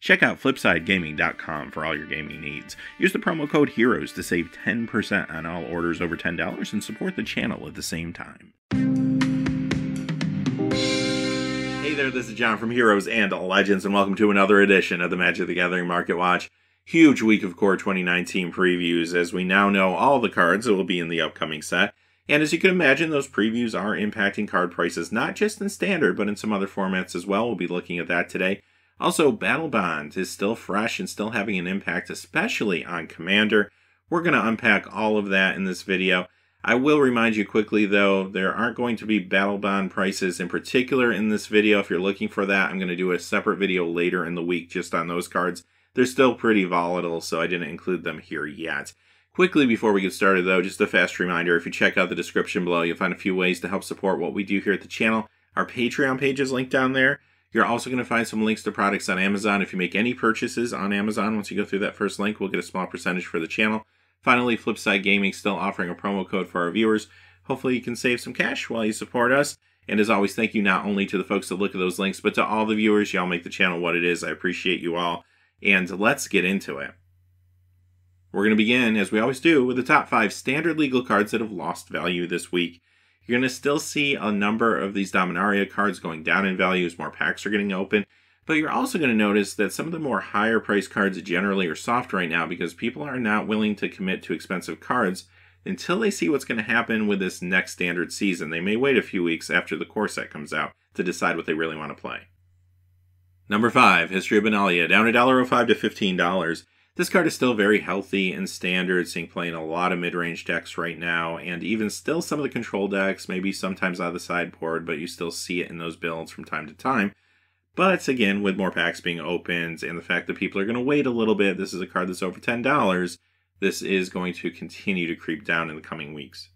Check out FlipsideGaming.com for all your gaming needs. Use the promo code HEROES to save 10% on all orders over $10 and support the channel at the same time. Hey there, this is John from Heroes and Legends, and welcome to another edition of the Magic the Gathering Market Watch. Huge week of Core 2019 previews, as we now know all the cards that will be in the upcoming set. And as you can imagine, those previews are impacting card prices, not just in Standard, but in some other formats as well. We'll be looking at that today. Also, Battlebond is still fresh and still having an impact, especially on Commander. We're going to unpack all of that in this video. I will remind you quickly, though, there aren't going to be Battlebond prices in particular in this video. If you're looking for that, I'm going to do a separate video later in the week just on those cards. They're still pretty volatile, so I didn't include them here yet. Quickly before we get started, though, just a fast reminder, if you check out the description below, you'll find a few ways to help support what we do here at the channel. Our Patreon page is linked down there. You're also going to find some links to products on Amazon. If you make any purchases on Amazon, once you go through that first link, we'll get a small percentage for the channel. Finally, Flipside Gaming still offering a promo code for our viewers. Hopefully you can save some cash while you support us. And as always, thank you not only to the folks that look at those links, but to all the viewers. Y'all make the channel what it is. I appreciate you all. And let's get into it. We're going to begin, as we always do, with the top 5 standard legal cards that have lost value this week. You're going to still see a number of these Dominaria cards going down in value as more packs are getting open, but you're also going to notice that some of the more higher priced cards generally are soft right now because people are not willing to commit to expensive cards until they see what's going to happen with this next Standard season. They may wait a few weeks after the core set comes out to decide what they really want to play. Number 5, History of Benalia, down $1.05 to $15. This card is still very healthy in Standard, seeing play in a lot of mid-range decks right now, and even still some of the control decks, maybe sometimes out of the sideboard, but you still see it in those builds from time to time. But again, with more packs being opened, and the fact that people are going to wait a little bit, this is a card that's over $10, this is going to continue to creep down in the coming weeks.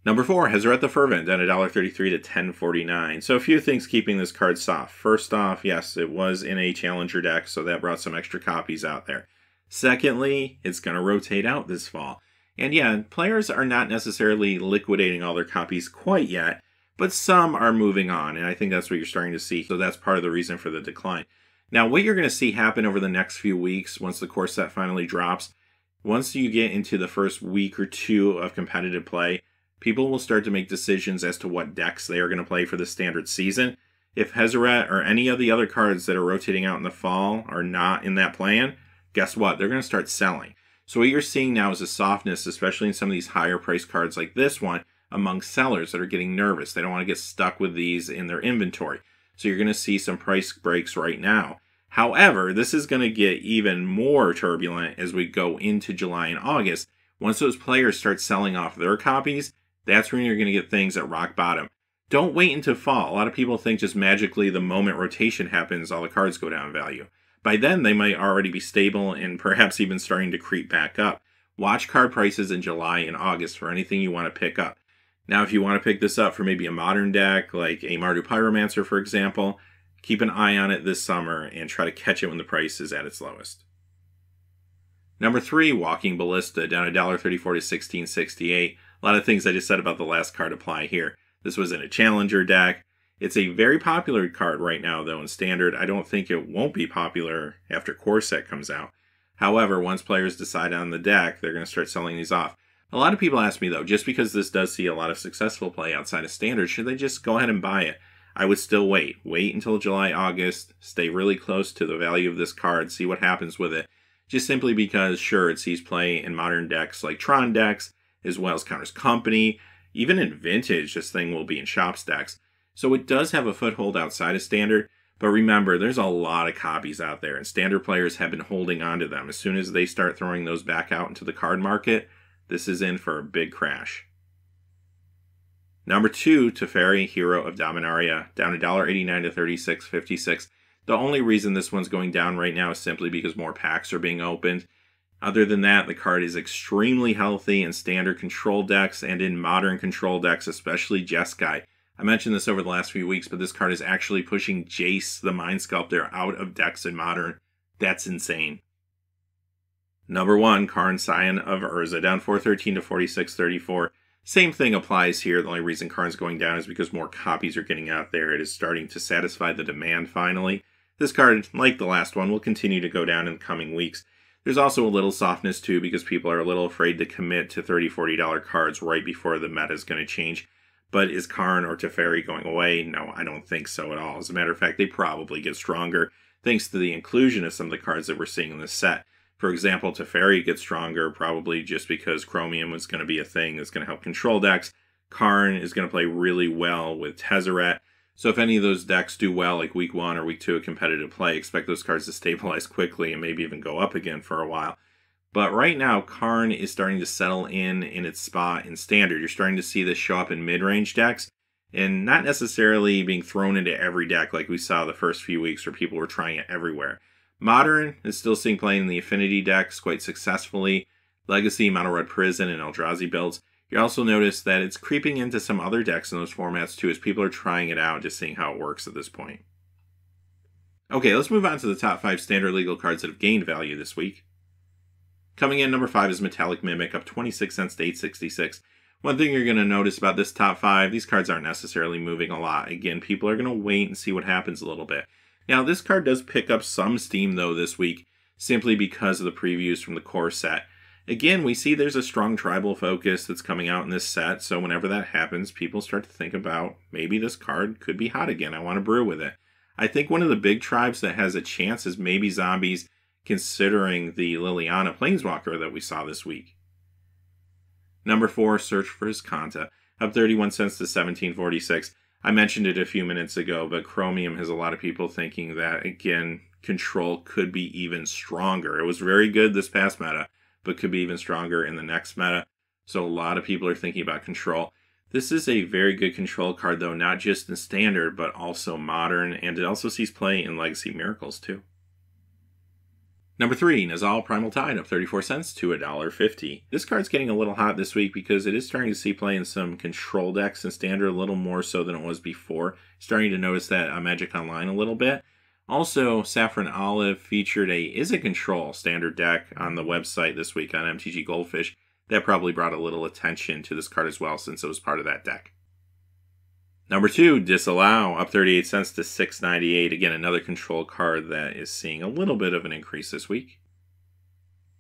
Number 4, Hezret the Fervent, down $1.33 to $10.49. So a few things keeping this card soft. First off, yes, it was in a Challenger deck, so that brought some extra copies out there. Secondly, it's going to rotate out this fall. And yeah, players are not necessarily liquidating all their copies quite yet, but some are moving on, and I think that's what you're starting to see. So that's part of the reason for the decline. Now, what you're going to see happen over the next few weeks, once the core set finally drops, once you get into the first week or two of competitive play, people will start to make decisions as to what decks they are going to play for the Standard season. If Hezret or any of the other cards that are rotating out in the fall are not in that plan, guess what? They're going to start selling. So what you're seeing now is a softness, especially in some of these higher priced cards like this one, among sellers that are getting nervous. They don't want to get stuck with these in their inventory. So you're going to see some price breaks right now. However, this is going to get even more turbulent as we go into July and August. Once those players start selling off their copies, that's when you're going to get things at rock bottom. Don't wait until fall. A lot of people think just magically the moment rotation happens, all the cards go down in value. By then, they might already be stable and perhaps even starting to creep back up. Watch card prices in July and August for anything you want to pick up. Now, if you want to pick this up for maybe a modern deck, like a Mardu Pyromancer, for example, keep an eye on it this summer and try to catch it when the price is at its lowest. Number 3, Walking Ballista, down $1.34 to $16.68. A lot of things I just said about the last card apply here. This was in a Challenger deck. It's a very popular card right now, though, in Standard. I don't think it won't be popular after Core Set comes out. However, once players decide on the deck, they're going to start selling these off. A lot of people ask me, though, just because this does see a lot of successful play outside of Standard, should they just go ahead and buy it? I would still wait. Wait until July, August. Stay really close to the value of this card. See what happens with it. Just simply because, sure, it sees play in modern decks like Tron decks, as well as Counters Company. Even in Vintage, this thing will be in Shops decks. So it does have a foothold outside of Standard, but remember, there's a lot of copies out there, and Standard players have been holding on to them. As soon as they start throwing those back out into the card market, this is in for a big crash. Number 2, Teferi, Hero of Dominaria, down $1.89 to $36.56. The only reason this one's going down right now is simply because more packs are being opened. Other than that, the card is extremely healthy in Standard control decks and in modern control decks, especially Jeskai. I mentioned this over the last few weeks, but this card is actually pushing Jace, the Mind Sculptor, out of decks in Modern. That's insane. Number 1, Karn, Scion of Urza, down $4.13 to $46.34. Same thing applies here. The only reason Karn's going down is because more copies are getting out there. It is starting to satisfy the demand finally. This card, like the last one, will continue to go down in the coming weeks. There's also a little softness too, because people are a little afraid to commit to $30, $40 cards right before the meta is going to change. But is Karn or Teferi going away? No, I don't think so at all. As a matter of fact, they probably get stronger thanks to the inclusion of some of the cards that we're seeing in this set. For example, Teferi gets stronger probably just because Chromium is going to be a thing that's going to help control decks. Karn is going to play really well with Tezzeret. So if any of those decks do well, like week 1 or week 2 of competitive play, expect those cards to stabilize quickly and maybe even go up again for a while. But right now, Karn is starting to settle in its spot in Standard. You're starting to see this show up in mid-range decks, and not necessarily being thrown into every deck like we saw the first few weeks where people were trying it everywhere. Modern is still seeing playing in the Affinity decks quite successfully. Legacy, Mono Red Prison, and Eldrazi builds. You also notice that it's creeping into some other decks in those formats too, as people are trying it out, just seeing how it works at this point. Okay, let's move on to the top 5 standard legal cards that have gained value this week. Coming in, number 5 is Metallic Mimic, up 26 cents to 8.66. One thing you're going to notice about this top 5, these cards aren't necessarily moving a lot. Again, people are going to wait and see what happens a little bit. Now, this card does pick up some steam, though, this week, simply because of the previews from the core set. Again, we see there's a strong tribal focus that's coming out in this set, so whenever that happens, people start to think about, maybe this card could be hot again, I want to brew with it. I think one of the big tribes that has a chance is maybe Zombies, considering the Liliana Planeswalker that we saw this week. Number 4, Search for Iskanta, up 31 cents to 17.46. I mentioned it a few minutes ago, but Chromium has a lot of people thinking that, again, Control could be even stronger. It was very good this past meta, but could be even stronger in the next meta. So a lot of people are thinking about Control. This is a very good Control card, though, not just in Standard, but also Modern, and it also sees play in Legacy Miracles, too. Number 3, Nazal Primal Tide, up 34 cents to $1.50. This card's getting a little hot this week because it is starting to see play in some Control decks in Standard a little more so than it was before. Starting to notice that on Magic Online a little bit. Also, Saffron Olive featured a Is It Control Standard deck on the website this week on MTG Goldfish. That probably brought a little attention to this card as well since it was part of that deck. Number 2, Disallow, up 38 cents to $6.98. Again, another Control card that is seeing a little bit of an increase this week.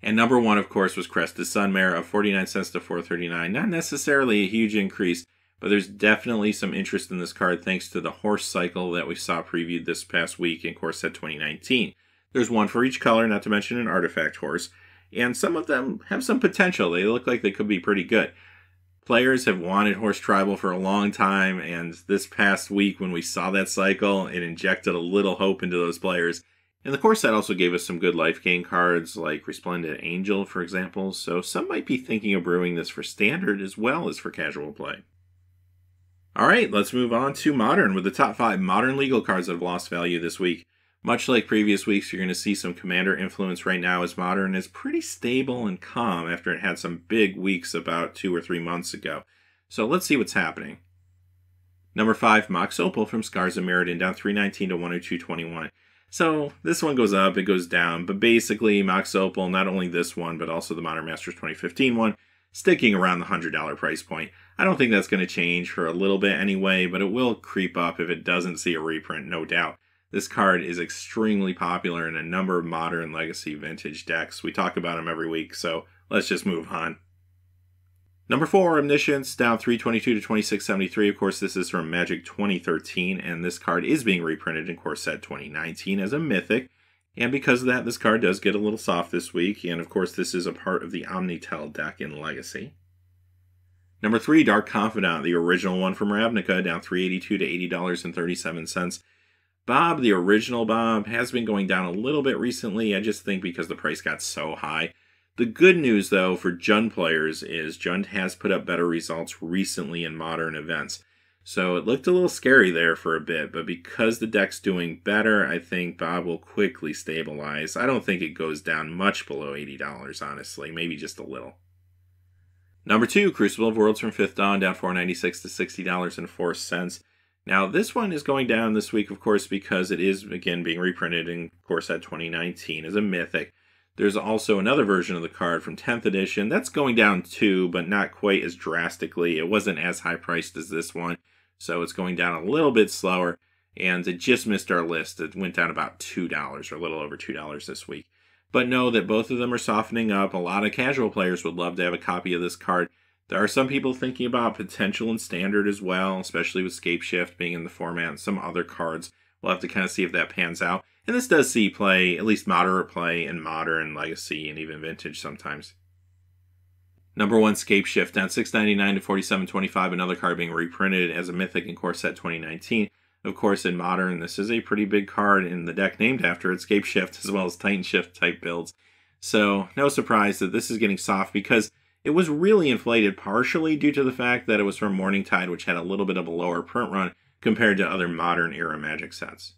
And number 1, of course, was Crested Sunmare, up 49 cents to $4.39. Not necessarily a huge increase, but there's definitely some interest in this card thanks to the horse cycle that we saw previewed this past week in Core Set 2019. There's one for each color, not to mention an artifact horse, and some of them have some potential. They look like they could be pretty good. Players have wanted Horse Tribal for a long time, and this past week when we saw that cycle, it injected a little hope into those players. And the core set also gave us some good life gain cards, like Resplendent Angel, for example, so some might be thinking of brewing this for Standard as well as for casual play. Alright, let's move on to Modern, with the top 5 Modern legal cards that have lost value this week. Much like previous weeks, you're going to see some Commander influence right now, as Modern is pretty stable and calm after it had some big weeks about 2 or 3 months ago. So let's see what's happening. Number 5, Mox Opal from Scars of Mirrodin, down 319 to 102.21. So this one goes up, it goes down, but basically Mox Opal, not only this one, but also the Modern Masters 2015 one, sticking around the $100 price point. I don't think that's going to change for a little bit anyway, but it will creep up if it doesn't see a reprint, no doubt. This card is extremely popular in a number of Modern, Legacy, Vintage decks. We talk about them every week, so let's just move on. Number 4, Omniscience, down 322 to 26.73. Of course, this is from Magic 2013, and this card is being reprinted in Core Set 2019 as a Mythic. And because of that, this card does get a little soft this week, and of course, this is a part of the Omnitel deck in Legacy. Number 3, Dark Confidant, the original one from Ravnica, down $3.82 to $80.37. Bob, the original Bob, has been going down a little bit recently, I just think because the price got so high. The good news, though, for Jund players is Jund has put up better results recently in Modern events. So it looked a little scary there for a bit, but because the deck's doing better, I think Bob will quickly stabilize. I don't think it goes down much below $80, honestly, maybe just a little. Number 2, Crucible of Worlds from Fifth Dawn, down $4.96 to $60.04. Now, this one is going down this week, of course, because it is, again, being reprinted in Core Set 2019 as a Mythic. There's also another version of the card from 10th edition. That's going down too, but not quite as drastically. It wasn't as high priced as this one, so it's going down a little bit slower. and it just missed our list. It went down about $2, or a little over $2 this week. But know that both of them are softening up. A lot of casual players would love to have a copy of this card. There are some people thinking about potential in Standard as well, especially with Scapeshift being in the format and some other cards. We'll have to kind of see if that pans out. And this does see play, at least moderate play, in Modern, Legacy, and even Vintage sometimes. Number 1, Scapeshift, down $6.99 to $47.25. Another card being reprinted as a Mythic in Core Set 2019. Of course, in Modern, this is a pretty big card in the deck named after it, Scapeshift, as well as Titan Shift type builds. So, no surprise that this is getting soft because it was really inflated partially due to the fact that it was from Morningtide, which had a little bit of a lower print run compared to other Modern era Magic sets.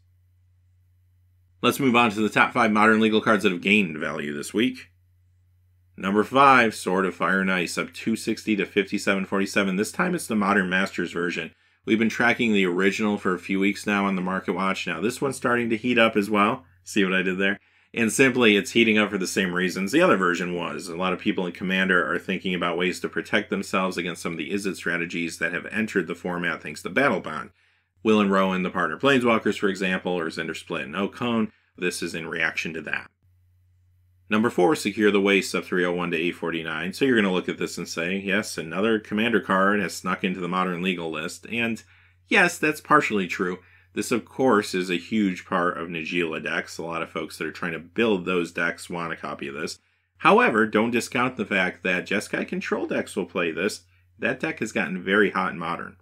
Let's move on to the top 5 Modern legal cards that have gained value this week. Number 5, Sword of Fire and Ice, up $2.60 to $57.47. This time it's the Modern Masters version. We've been tracking the original for a few weeks now on the Market Watch. Now this one's starting to heat up as well. See what I did there? And simply, it's heating up for the same reasons the other version was. A lot of people in Commander are thinking about ways to protect themselves against some of the Izzet strategies that have entered the format thanks to Battlebond. Will and Rowan, the partner Planeswalkers, for example, or Zndrsplt and Okone. This is in reaction to that. Number 4, Secure the Wastes, up 301 to 849. So you're going to look at this and say, yes, another Commander card has snuck into the Modern legal list. And yes, that's partially true. This, of course, is a huge part of Najeela decks. A lot of folks that are trying to build those decks want a copy of this. However, don't discount the fact that Jeskai Control decks will play this. That deck has gotten very hot in Modern.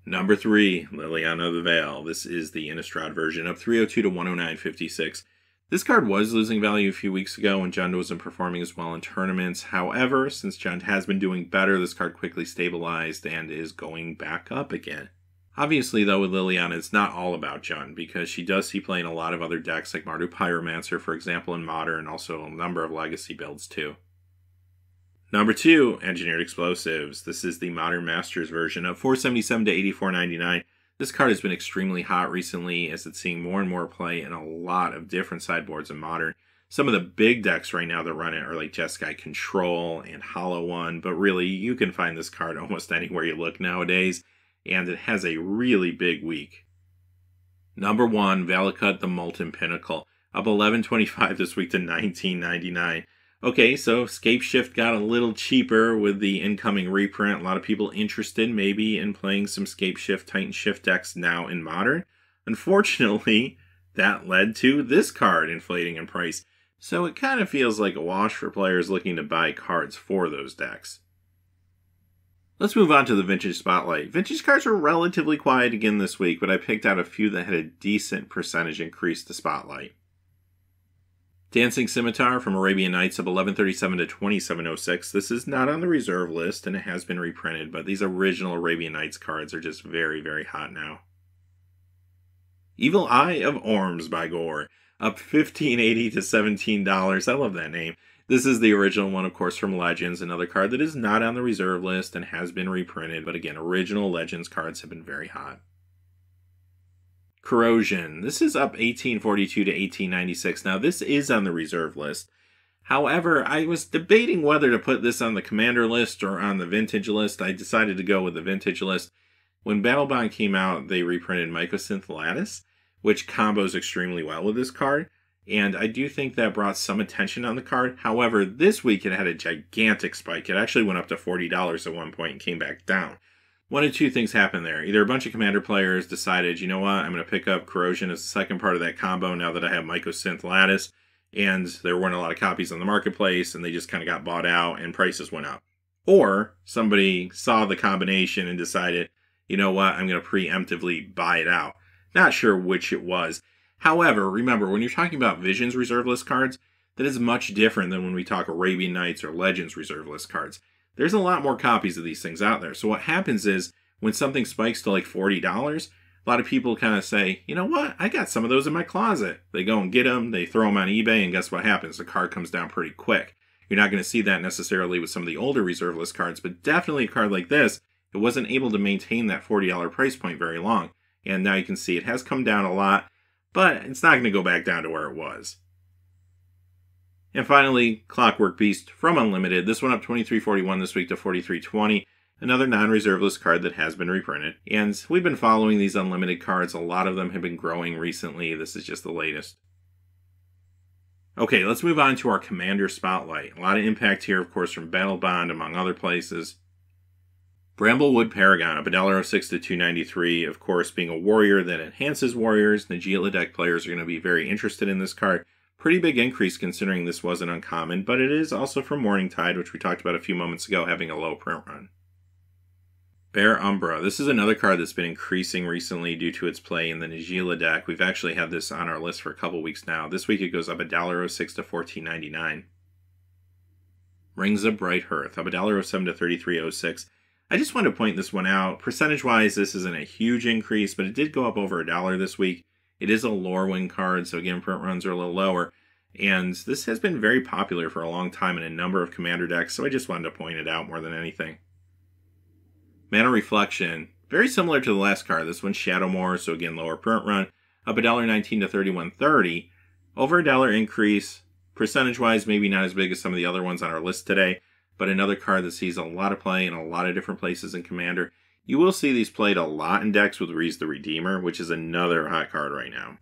Number 3, Liliana of the Veil. This is the Innistrad version, up 302 to 109.56. This card was losing value a few weeks ago when Jund wasn't performing as well in tournaments. However, since Jund has been doing better, this card quickly stabilized and is going back up again. Obviously, though, with Liliana, it's not all about Jund, because she does see play in a lot of other decks, like Mardu Pyromancer, for example, in Modern, and also a number of Legacy builds, too. Number 2, Engineered Explosives. This is the Modern Masters version, of $477 to $84.99. This card has been extremely hot recently, as it's seeing more and more play in a lot of different sideboards in Modern. Some of the big decks right now that run it are like Jeskai Control and Hollow One, but really, you can find this card almost anywhere you look nowadays, and it has a really big week. Number 1, Valakut the Molten Pinnacle, up $11.25 this week to $19.99. Okay, so Scapeshift got a little cheaper with the incoming reprint. A lot of people interested maybe in playing some Scapeshift, Titan Shift decks now in Modern. Unfortunately, that led to this card inflating in price. So it kind of feels like a wash for players looking to buy cards for those decks. Let's move on to the Vintage Spotlight. Vintage cards were relatively quiet again this week, but I picked out a few that had a decent percentage increase to Spotlight. Dancing Scimitar from Arabian Nights, up $11.37 to $27.06. This is not on the reserve list, and it has been reprinted, but these original Arabian Nights cards are just very, very hot now. Evil Eye of Orms by Gore, up $15.80 to $17. I love that name. This is the original one, of course, from Legends, another card that is not on the reserve list and has been reprinted, but again, original Legends cards have been very hot. Corrosion. This is up $18.42 to $18.96. Now, this is on the reserve list. However, I was debating whether to put this on the Commander list or on the Vintage list. I decided to go with the Vintage list. When Battlebond came out, they reprinted Mycosynth Lattice, which combos extremely well with this card. And I do think that brought some attention on the card. However, this week it had a gigantic spike. It actually went up to $40 at one point and came back down. One of two things happened there. Either a bunch of Commander players decided, you know what, I'm going to pick up Corrosion as the second part of that combo now that I have Mycosynth Lattice, and there weren't a lot of copies on the marketplace, and they just kind of got bought out, and prices went up. Or somebody saw the combination and decided, you know what, I'm going to preemptively buy it out. Not sure which it was. However, remember, when you're talking about Visions reserve list cards, that is much different than when we talk Arabian Nights or Legends reserve list cards. There's a lot more copies of these things out there. So what happens is, when something spikes to like $40, a lot of people kind of say, you know what, I got some of those in my closet. They go and get them, they throw them on eBay, and guess what happens? The card comes down pretty quick. You're not going to see that necessarily with some of the older reserve list cards, but definitely a card like this, it wasn't able to maintain that $40 price point very long. And now you can see it has come down a lot, but it's not going to go back down to where it was. And finally, Clockwork Beast from Unlimited. This one up $23.41 this week to $43.20. another non-reserve list card that has been reprinted. And we've been following these unlimited cards. A lot of them have been growing recently. This is just the latest. Okay, let's move on to our Commander Spotlight. A lot of impact here, of course, from Battlebond, among other places. Bramblewood Paragon, up $1.06 to $2.93. Of course, being a warrior that enhances warriors, Najeela deck players are going to be very interested in this card. Pretty big increase considering this wasn't uncommon, but it is also from Morningtide, which we talked about a few moments ago, having a low print run. Bear Umbra. This is another card that's been increasing recently due to its play in the Najeela deck. We've actually had this on our list for a couple weeks now. This week it goes up $1.06 to $14.99. Rings of Bright Hearth, up $1.07 to $33.06. I just wanted to point this one out. Percentage-wise, this isn't a huge increase, but it did go up over $1 this week. It is a Lorwyn card, so again, print runs are a little lower. And this has been very popular for a long time in a number of Commander decks, so I just wanted to point it out more than anything. Mana Reflection, very similar to the last card. This one's Shadowmoor, so again, lower print run, up $1.19 to $31.30. Over $1 increase. Percentage-wise, maybe not as big as some of the other ones on our list today, but another card that sees a lot of play in a lot of different places in Commander. You will see these played a lot in decks with Reese the Redeemer, which is another hot card right now.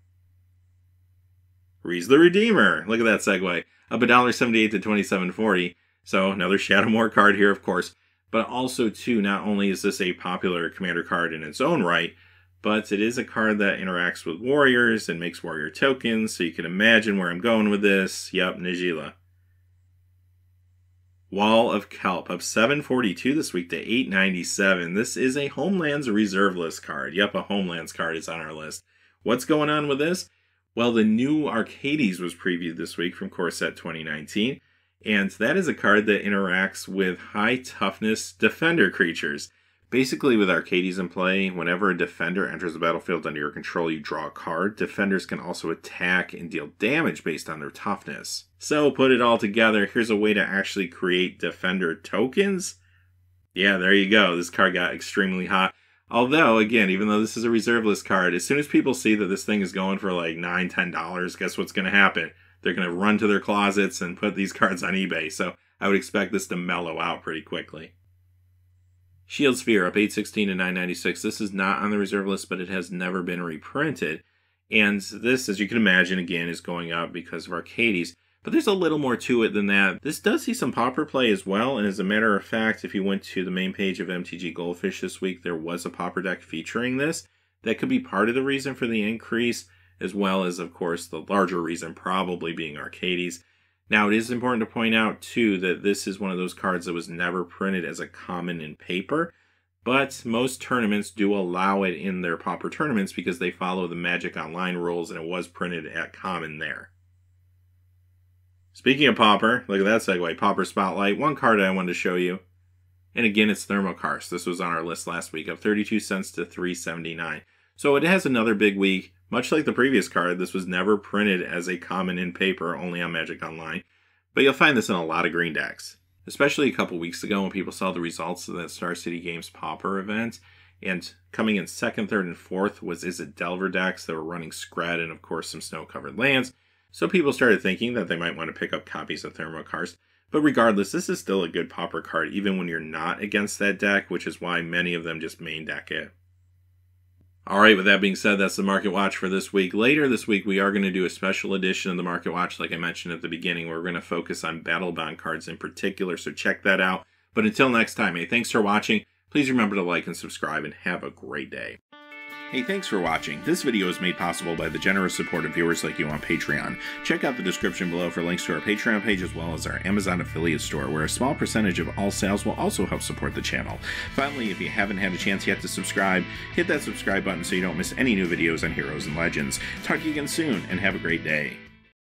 Reese the Redeemer, look at that segue. Up $1.78 to $27.40. So another Shadowmoor card here, of course. But also, too, not only is this a popular Commander card in its own right, but it is a card that interacts with warriors and makes warrior tokens, so you can imagine where I'm going with this. Yep, Najeela. Wall of Kelp, up $7.42 this week to $8.97. This is a Homelands reserve list card. Yep, a Homelands card is on our list. What's going on with this? Well, the new Arcades was previewed this week from Core Set 2019, and that is a card that interacts with high toughness defender creatures. Basically, with Arcades in play, whenever a defender enters the battlefield under your control, you draw a card. Defenders can also attack and deal damage based on their toughness. So, put it all together, here's a way to actually create defender tokens. Yeah, there you go. This card got extremely hot. Although, again, even though this is a reserve list card, as soon as people see that this thing is going for like $9, $10, guess what's going to happen? They're going to run to their closets and put these cards on eBay. So, I would expect this to mellow out pretty quickly. Shield Sphere, up $8.16 to $9.96. This is not on the reserve list, but it has never been reprinted. And this, as you can imagine, again, is going up because of Arcades. But there's a little more to it than that. This does see some Pauper play as well. And as a matter of fact, if you went to the main page of MTG Goldfish this week, there was a Pauper deck featuring this. That could be part of the reason for the increase, as well as, of course, the larger reason probably being Arcades. Now, it is important to point out, too, that this is one of those cards that was never printed as a common in paper, but most tournaments do allow it in their Pauper tournaments because they follow the Magic Online rules, and it was printed at common there. Speaking of Pauper, look at that segue, Pauper Spotlight, one card I wanted to show you. And again, it's Thermokarst. This was on our list last week, up 32 cents to $3.79. So it has another big week. Much like the previous card, this was never printed as a common in paper, only on Magic Online. But you'll find this in a lot of green decks. Especially a couple weeks ago when people saw the results of that Star City Games Pauper event. And coming in second, third, and fourth was Is It Delver decks that were running Scred and, of course, some snow-covered lands. So people started thinking that they might want to pick up copies of Thermokarst. But regardless, this is still a good Pauper card, even when you're not against that deck, which is why many of them just main deck it. Alright, with that being said, that's the Market Watch for this week. Later this week, we are going to do a special edition of the Market Watch, like I mentioned at the beginning, where we're going to focus on Battlebond cards in particular, so check that out. But until next time, hey, thanks for watching. Please remember to like and subscribe, and have a great day. Hey, thanks for watching. This video is made possible by the generous support of viewers like you on Patreon. Check out the description below for links to our Patreon page as well as our Amazon affiliate store, where a small percentage of all sales will also help support the channel. Finally, if you haven't had a chance yet to subscribe, hit that subscribe button so you don't miss any new videos on Heroes and Legends. Talk to you again soon, and have a great day.